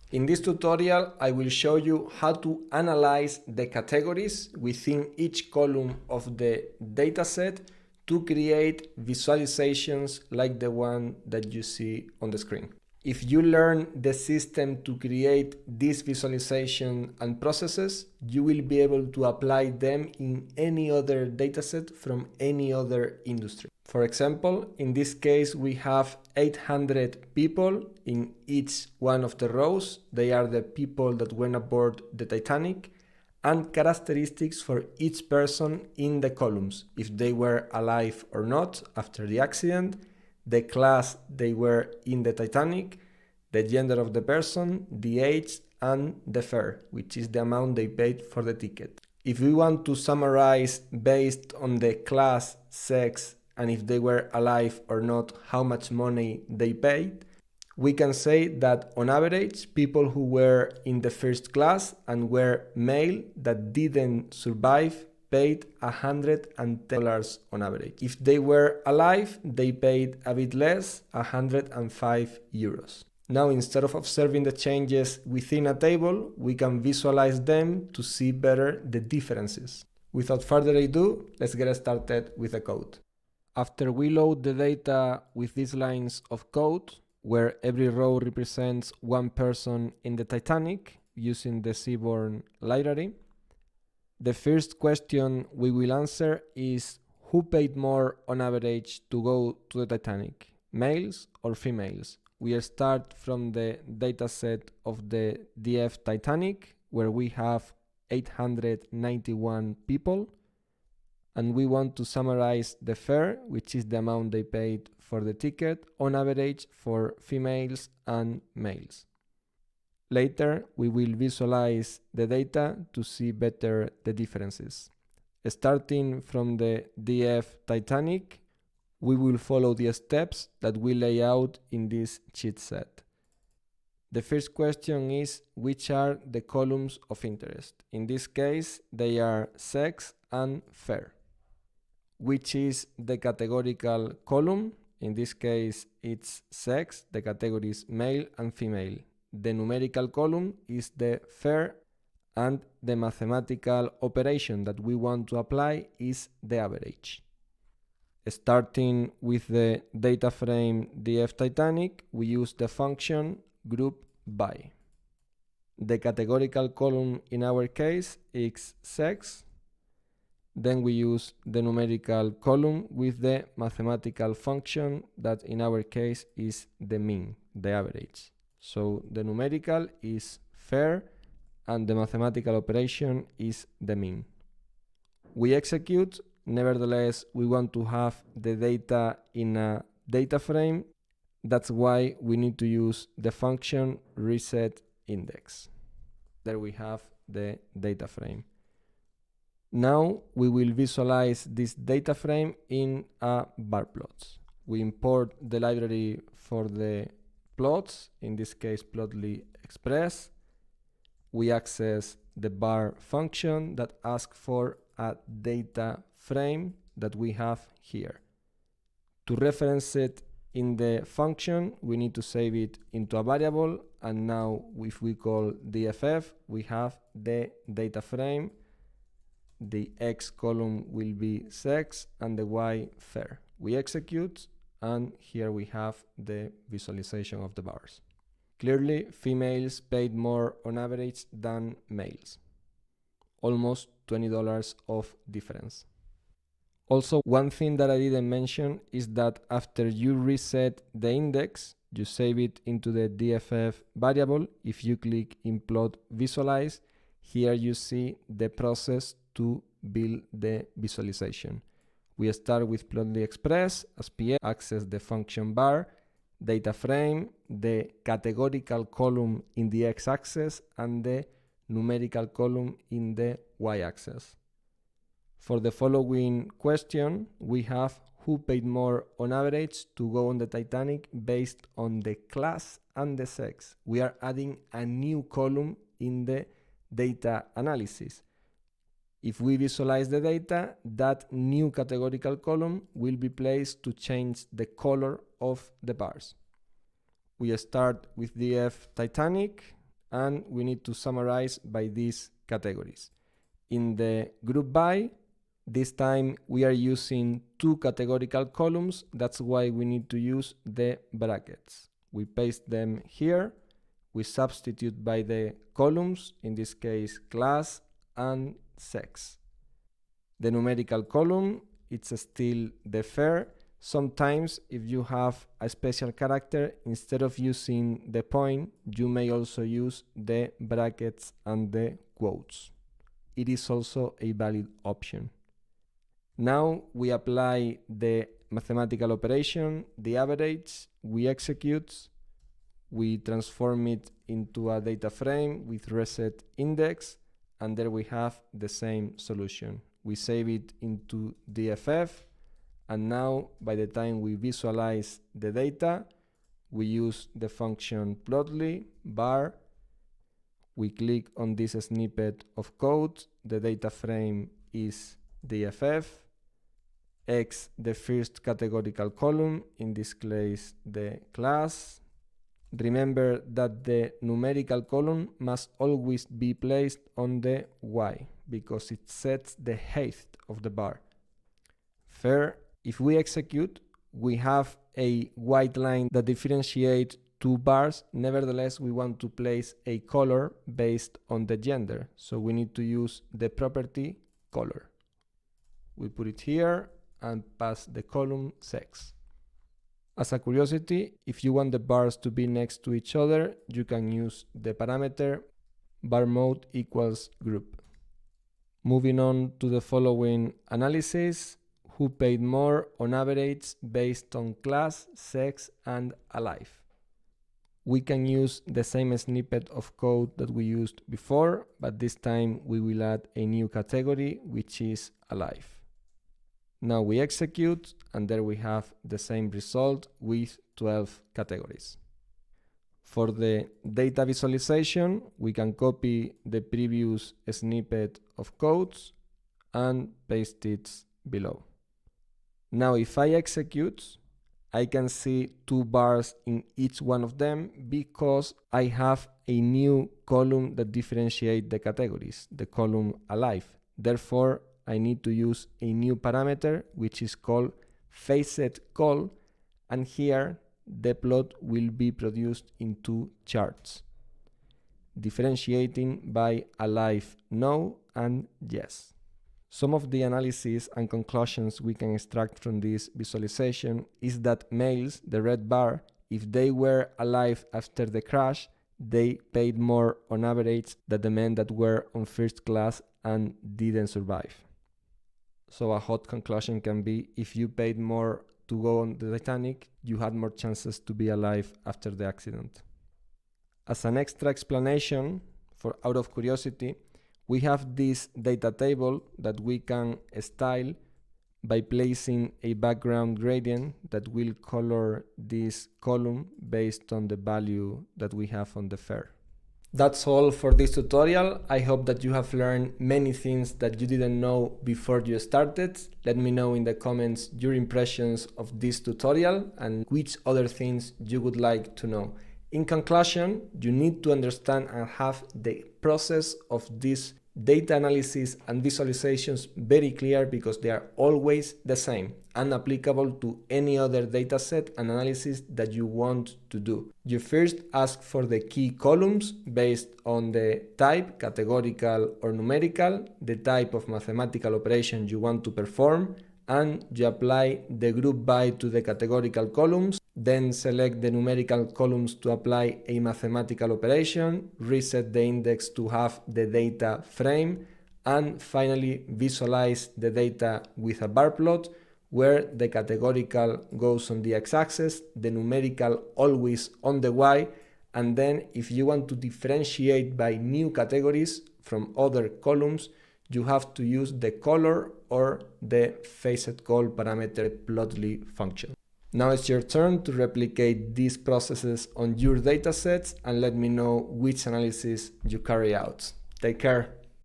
In this tutorial, I will show you how to analyze the categories within each column of the dataset to create visualizations like the one that you see on the screen. If you learn the system to create this visualization and processes, you will be able to apply them in any other dataset from any other industry. For example, in this case, we have 800 people in each one of the rows. They are the people that went aboard the Titanic, and characteristics for each person in the columns, if they were alive or not after the accident, the class they were in the Titanic, the gender of the person, the age, and the fare, which is the amount they paid for the ticket. If we want to summarize based on the class, sex, and if they were alive or not, how much money they paid, we can say that on average, people who were in the first class and were male that didn't survive paid $110 on average. If they were alive, they paid a bit less, 105 euros. Now, instead of observing the changes within a table, we can visualize them to see better the differences. Without further ado, let's get started with the code. After we load the data with these lines of code, where every row represents one person in the Titanic using the Seaborn library, the first question we will answer is who paid more on average to go to the Titanic, males or females? We start from the dataset of the DF Titanic, where we have 891 people, and we want to summarize the fare, which is the amount they paid for the ticket, on average for females and males. Later, we will visualize the data to see better the differences. Starting from the DF Titanic, we will follow the steps that we lay out in this cheat set. The first question is which are the columns of interest. In this case, they are sex and fare. Which is the categorical column? In this case, it's sex, the category is male and female. The numerical column is the fare, and the mathematical operation that we want to apply is the average. Starting with the data frame DF Titanic, we use the function group by. The categorical column in our case is sex. Then we use the numerical column with the mathematical function that in our case is the mean, the average. So the numerical is fare and the mathematical operation is the mean. We execute. Nevertheless, we want to have the data in a data frame. That's why we need to use the function reset index. There we have the data frame. Now we will visualize this data frame in a bar plots. We import the library for the plots, in this case Plotly Express. We access the bar function that asks for a data frame that we have here. To reference it in the function, we need to save it into a variable, and now if we call dff, we have the data frame. The X column will be sex and the Y fare. We execute, and here we have the visualization of the bars. Clearly, females paid more on average than males. Almost $20 of difference. Also, one thing that I didn't mention is that after you reset the index, you save it into the DFF variable. If you click in plot visualize, here you see the process to build the visualization. We start with Plotly Express as PA, access the function bar, data frame, the categorical column in the x-axis, and the numerical column in the y-axis. For the following question, we have who paid more on average to go on the Titanic based on the class and the sex. We are adding a new column in the data analysis. If we visualize the data, that new categorical column will be placed to change the color of the bars. We start with DF Titanic, and we need to summarize by these categories. In the group by, this time we are using two categorical columns, that's why we need to use the brackets. We paste them here, we substitute by the columns, in this case class and sex. The numerical column, it's still the fare. Sometimes if you have a special character, instead of using the point, you may also use the brackets and the quotes. It is also a valid option. Now we apply the mathematical operation, the average, we execute, we transform it into a data frame with reset index, and there we have the same solution. We save it into DFF, and now by the time we visualize the data, we use the function plotly bar. We click on this snippet of code, the data frame is DFF, X the first categorical column, in this case the class. Remember that the numerical column must always be placed on the Y because it sets the height of the bar. Fair, if we execute, we have a white line that differentiates two bars. Nevertheless, we want to place a color based on the gender. So we need to use the property color. We put it here and pass the column sex. As a curiosity, if you want the bars to be next to each other, you can use the parameter bar mode equals group. Moving on to the following analysis, who paid more on average based on class, sex, and alive. We can use the same snippet of code that we used before, but this time we will add a new category, which is alive. Now we execute, and there we have the same result with 12 categories. For the data visualization, we can copy the previous snippet of codes and paste it below. Now if I execute, I can see two bars in each one of them because I have a new column that differentiates the categories, the column alive. Therefore, I need to use a new parameter which is called FacetCall, and here the plot will be produced in two charts, differentiating by alive no and yes. Some of the analysis and conclusions we can extract from this visualization is that males, the red bar, if they were alive after the crash, they paid more on average than the men that were on first class and didn't survive. So a hot conclusion can be, if you paid more to go on the Titanic, you had more chances to be alive after the accident. As an extra explanation, for out of curiosity, we have this data table that we can style by placing a background gradient that will color this column based on the value that we have on the fare. That's all for this tutorial. I hope that you have learned many things that you didn't know before you started. Let me know in the comments your impressions of this tutorial and which other things you would like to know. In conclusion, you need to understand and have the process of this data analysis and visualizations very clear because they are always the same and applicable to any other dataset and analysis that you want to do. You first ask for the key columns based on the type, categorical or numerical, the type of mathematical operation you want to perform, and you apply the group by to the categorical columns, then select the numerical columns to apply a mathematical operation, reset the index to have the data frame, and finally visualize the data with a bar plot where the categorical goes on the x-axis, the numerical always on the y, and then if you want to differentiate by new categories from other columns, you have to use the color or the FacetCall parameter plotly function. Now it's your turn to replicate these processes on your datasets and let me know which analysis you carry out. Take care.